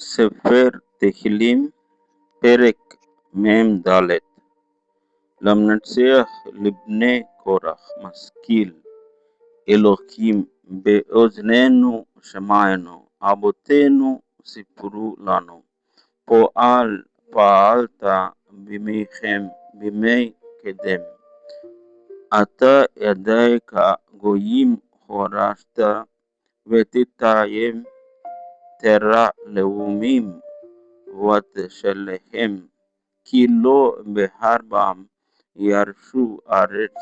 Sefer Tehillim, Perek Mem Dalet. למנצח לבני קורח, משכיל, אלוקים באוזנינו שמענו, אבותינו סיפרו לנו, פעלת בימיכם, בימי קדם. אתה ידיך גויים הורשת, ותתאם תרע לאומים ותשלחם, כי לא בהרבם ירשו ארץ,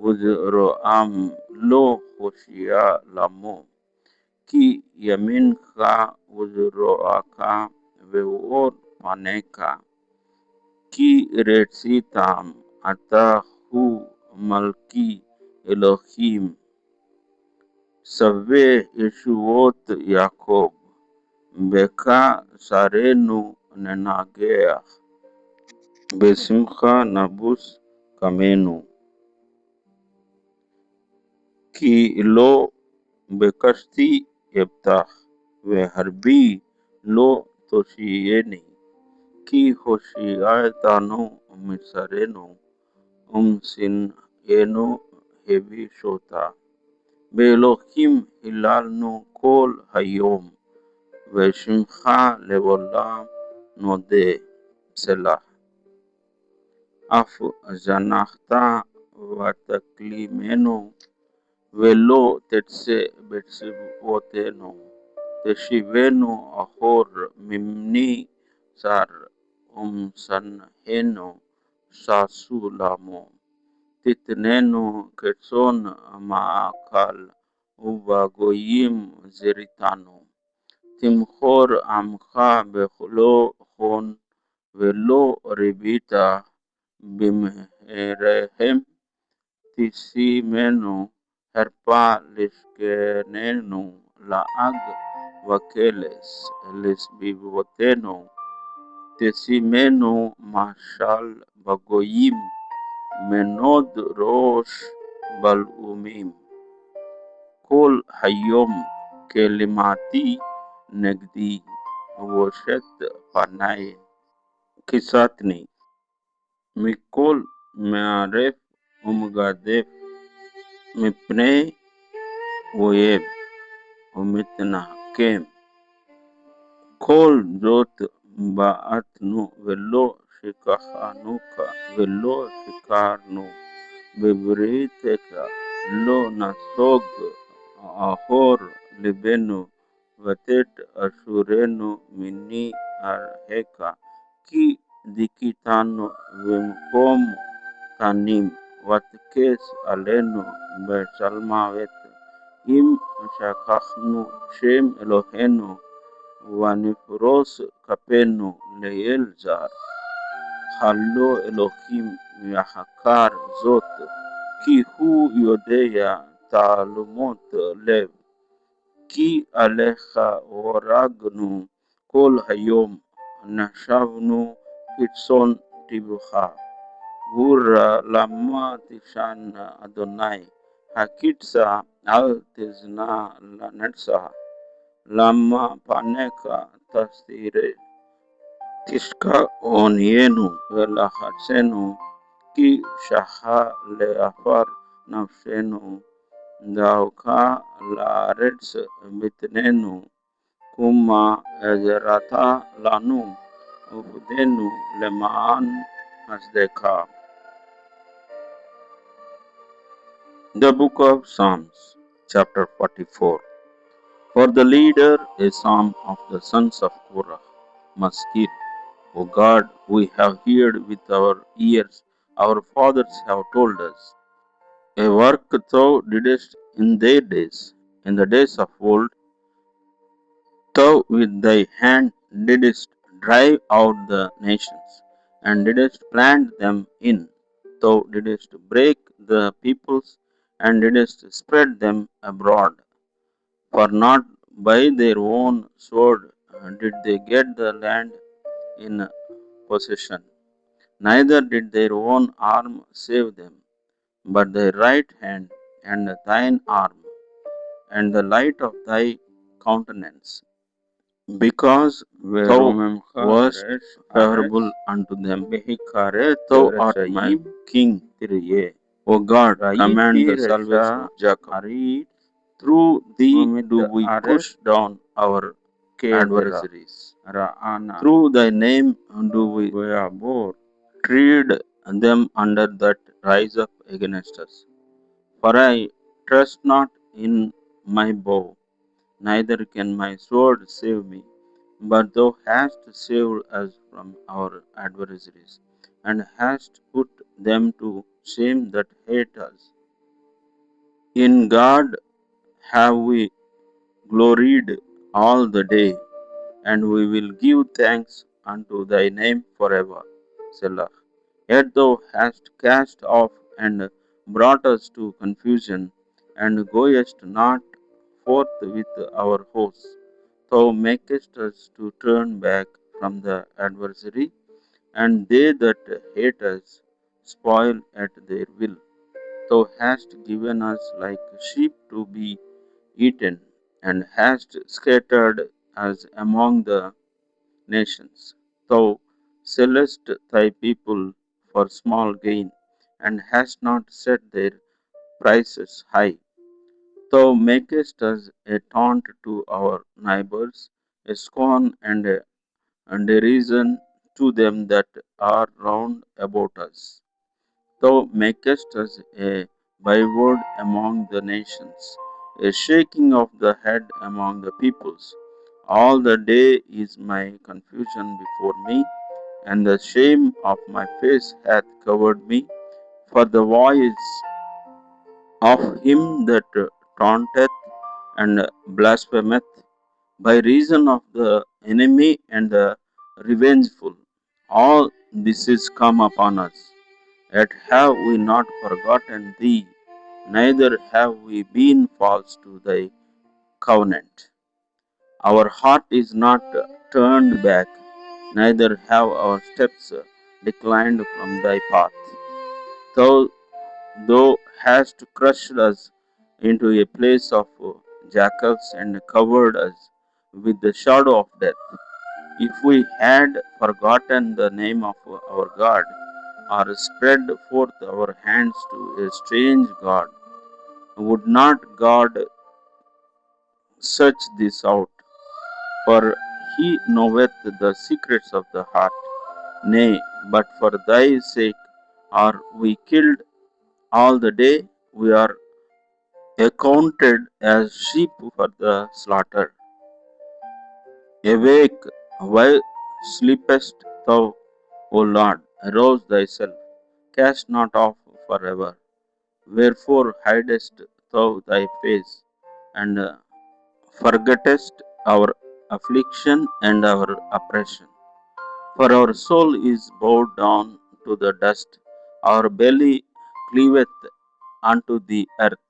וזרועם לא הושיע למו, כי ימינך וזרועך ואור פניך, כי רציתם אתה הוא מלכי אלוהים, שווה ישועות יעקב, בך שרנו ננגח, בשמחה נבוס קמנו. כי לא בקשתי אבטח, והרבי לא תושיעני, כי הושיעתנו משרנו, ומשנאנו הבישותה. באלוהים היללנו כל היום, ושמך לעולם נודה, סלח. אף זנחת ותקלימנו, ולא תצא בצבאותינו. תשיבנו אחור ממני צר, ומשנאנו ששו למו. תתננו כצאן מעקל, ובגויים זריתנו. תמכור עמך בלא הון, ולא ריבית במהריהם. תשימנו חרפה לשכננו, לעג וקלס לסביבותינו. תשימנו משל בגויים, מנוד ראש בלעומים. כל היום כלימתי נגדי, ובושת פני כיסתני. מכל מערף ומגדף, מפני אויב ומתנחם. כל זאת בעטנו ולא שכחנוך, ולא שיקרנו בבריתך. לא נסוג אחור לבנו, ותט אשורנו מני ארחק. כי דיכיתנו במקום תנים, ותכס עלינו בשלמוות. אם שכחנו שם אלוהינו, ונפרוס כפינו לאל זר. חלו אלוהים יחקר זאת, כי הוא יודע תעלומות לב. כי עליך הורגנו כל היום, נשבנו כצאן טבעך. גורה למה תישן אדוני, הקיצה אל תזנה לנצח. למה פניך תסתירה, תשקע עוניינו ולחצנו, כי שחה לעפר נפשנו. דאוך לארץ בטננו, קומה עזרת לנו, ופדנו למען חסדך. The Book of Psalms, chapter 44. For the leader, a psalm of the sons of Korah, Maskil. O God, we have heard with our ears, our fathers have told us. A work thou didst in their days, in the days of old. Thou with thy hand didst drive out the nations, and didst plant them in. Thou didst break the peoples, and didst spread them abroad. For not by their own sword did they get the land in possession, neither did their own arm save them, but thy right hand and thine arm, and the light of thy countenance. because thou wast favorable unto them. Thou art my king. O God, command the salvation of Jacob. Through thee do we push down our adversaries. Through thy name do we tread them under that rise up against us. For I trust not in my bow, neither can my sword save me. But thou hast saved us from our adversaries, and hast put them to shame that hate us. In God have we gloried all the day, and we will give thanks unto thy name forever. Selah. Yet thou hast cast off and brought us to confusion, and goest not forth with our hosts. Thou makest us to turn back from the adversary, and they that hate us spoil at their will. Thou hast given us like sheep to be eaten, and hast scattered us among the nations. Thou sellest thy people for small gain, and hast not set their prices high. Thou makest us a taunt to our neighbors, a scorn and derision to them that are round about us. Thou makest us a byword among the nations, a shaking of the head among the peoples. All the day is my confusion before me, and the shame of my face hath covered me. For the voice of him that taunteth and blasphemeth by reason of the enemy and the revengeful. All this is come upon us. Yet have we not forgotten thee, neither have we been false to thy covenant. Our heart is not turned back, neither have our steps declined from thy path. Thou hast crushed us into a place of jackals and covered us with the shadow of death. If we had forgotten the name of our God, or spread forth our hands to a strange God, would not God search this out? For he knoweth the secrets of the heart. Nay, but for thy sake are we killed all the day, we are accounted as sheep for the slaughter. Awake, why sleepest thou, O Lord? Arouse thyself, cast not off forever. Wherefore hidest thou thy face, and forgettest our affliction and our oppression? For our soul is bowed down to the dust, our belly cleaveth unto the earth.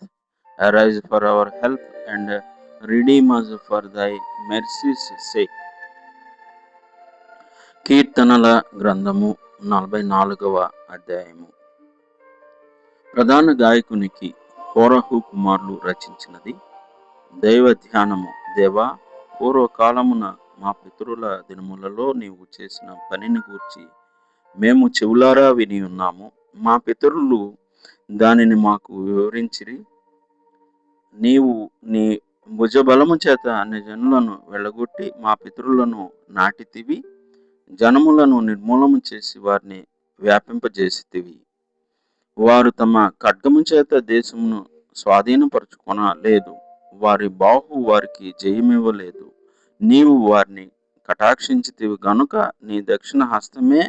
Arise for our help, and redeem us for thy mercy's sake. కీర్తనల గ్రంథము 44వ అధ్యాయము. ప్రధాన గాయకునికి కోరహు కుమారులు రచించినది. దైవ ధ్యానము. దేవా, పూర్వకాలమున మా పితరుల దినములలో నీవు చేసిన పనిని గూర్చి మేము చెవులారా విని ఉన్నాము. మా పితరులు దానిని మాకు వివరించిరి. నీవు నీ భుజబలము చేత అన్ని జనులను వెళ్ళగొట్టి మా పితరులను నాటితివి. జనములను నిర్మూలము చేసి వారిని వ్యాపింపజేసితివి. వారు తమ ఖడ్గము చేత దేశమును స్వాధీనపరచుకొనలేదు. వారి బాహు వారికి జయమివ్వలేదు. నీవు వారిని కటాక్షించితివి గనుక నీ దక్షిణ హస్తమే,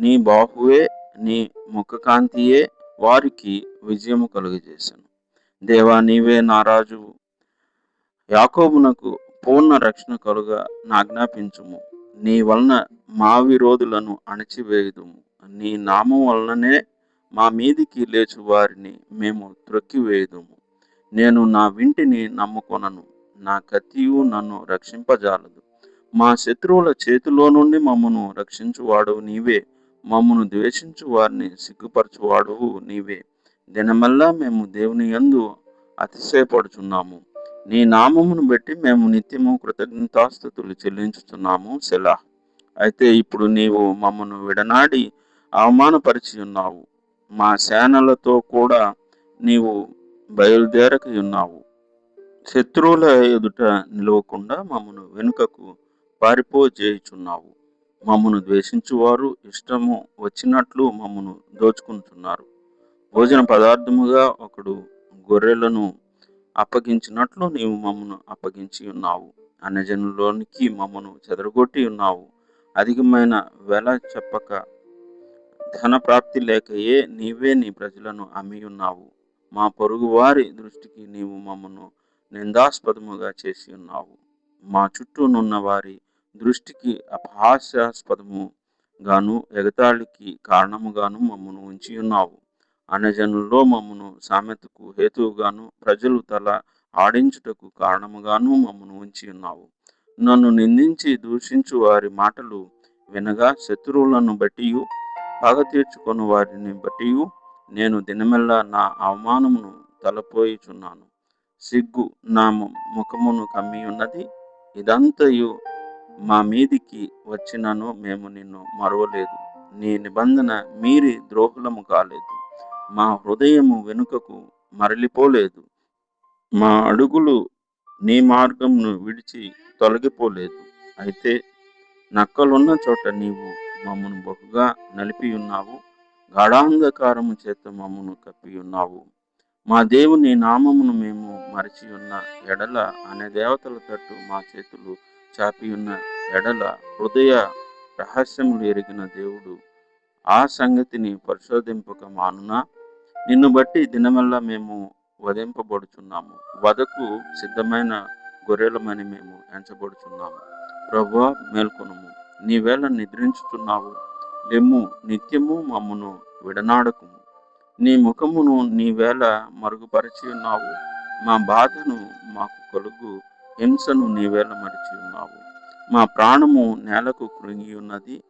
నీ బాహువే, నీ ముఖకాంతియే వారికి విజయము కలుగజేశాను. దేవా, నీవే నా రాజువు. యాకోబునకు పూర్ణ రక్షణ కలుగా నాజ్ఞాపించుము. నీ వలన మా విరోధులను అణచివేయుదుము. నీ నామం వలననే మా మీదికి లేచు వారిని మేము త్రొక్కివేయుదుము. నేను నా వింటిని నమ్ముకొనను, నా కత్తియు నన్ను రక్షింపజాలదు. మా శత్రువుల చేతిలో నుండి మమ్మను రక్షించువాడువు నీవే. మమ్మను ద్వేషించు వారిని సిగ్గుపరచువాడువు నీవే. దినమల్లా మేము దేవుని యందు అతిశయపడుచున్నాము. నీ నామమును బట్టి మేము నిత్యము కృతజ్ఞతాస్తుతులు చెల్లించుతున్నాము సెలా. అయితే ఇప్పుడు నీవు మమ్మను విడనాడి అవమానపరిచి ఉన్నావు. మా సేనలతో కూడా నీవు బయలుదేరక ఉన్నావు. శత్రువుల ఎదుట నిలవకుండా మమ్మను వెనుకకు పారిపోజేయుచున్నావు. మమ్మను ద్వేషించువారు ఇష్టము వచ్చినట్లు మమ్మను దోచుకుంటున్నారు. భోజన పదార్థముగా ఒకడు గొర్రెలను అప్పగించినట్లు నీవు మమ్మను అప్పగించి ఉన్నావు. అన్యజనులోనికి మమ్మను చెదరగొట్టి ఉన్నావు. అధికమైన వెల చెప్పక ధన ప్రాప్తి లేకయే నీవే నీ ప్రజలను అమ్మి ఉన్నావు. మా పొరుగు వారి దృష్టికి నీవు మమ్మను నిందాస్పదముగా చేసి ఉన్నావు. మా చుట్టూనున్న వారి దృష్టికి అపహాస్యాస్పదము గాను ఎగతాళికి కారణముగాను మమ్మను ఉంచి ఉన్నావు. అన్యజనుల్లో మమ్మను సామెతకు హేతువుగాను ప్రజలు తల ఆడించుటకు కారణముగాను మమ్మను ఉంచి ఉన్నావు. నన్ను నిందించి దూషించు వారి మాటలు వినగా శత్రువులను బట్టియు పగ తీర్చుకొని వారిని బట్టియు నేను దినమెల్లా నా అవమానమును తలపోయిచున్నాను. సిగ్గు నా ముఖమును కమ్మి ఉన్నది. ఇదంతయు మా మీదికి వచ్చినను మేము నిన్ను మరువలేదు. నీ నిబంధన మీరి ద్రోహులము కాలేదు. మా హృదయము వెనుకకు మరలిపోలేదు. మా అడుగులు నీ మార్గమును విడిచి తొలగిపోలేదు. అయితే నక్కలున్న చోట నీవు మమ్మను బహుగా నలిపి ఉన్నావు. గాఢాంధకారము చేత మమ్మను కప్పి ఉన్నావు. మా దేవుని నామమును మేము మరచి ఉన్న ఎడల అనే దేవతల తట్టు మా చేతులు చాపి ఉన్న ఎడల హృదయ రహస్యములు ఎరిగిన దేవుడు ఆ సంగతిని పరిశోధింపక మానునా? నిన్ను బట్టి దినమల్లా మేము వధింపబడుచున్నాము. వధకు సిద్ధమైన గొర్రెలమని మేము ఎంచబడుచున్నాము. ప్రభువా, మేల్కొనుము. నీవేళ నిద్రించుచున్నావు. లెమ్ము, నిత్యము మమ్మను విడనాడకుము. నీ ముఖమును నీవేళ మరుగుపరచి ఉన్నావు. మా బాధను మాకు కలుగు హింసను నీవేళ మరిచి ఉన్నావు. మా ప్రాణము నేలకు కృంగి ఉన్నది.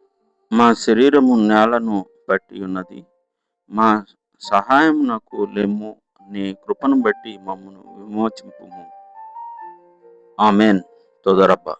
మా శరీరము నేలను పట్టి ఉన్నది. మా సహాయం నాకు లెమ్ము. నీ కృపను బట్టి మమ్మను విమోచింపుము. ఆమెన్. తొదరబ్బా.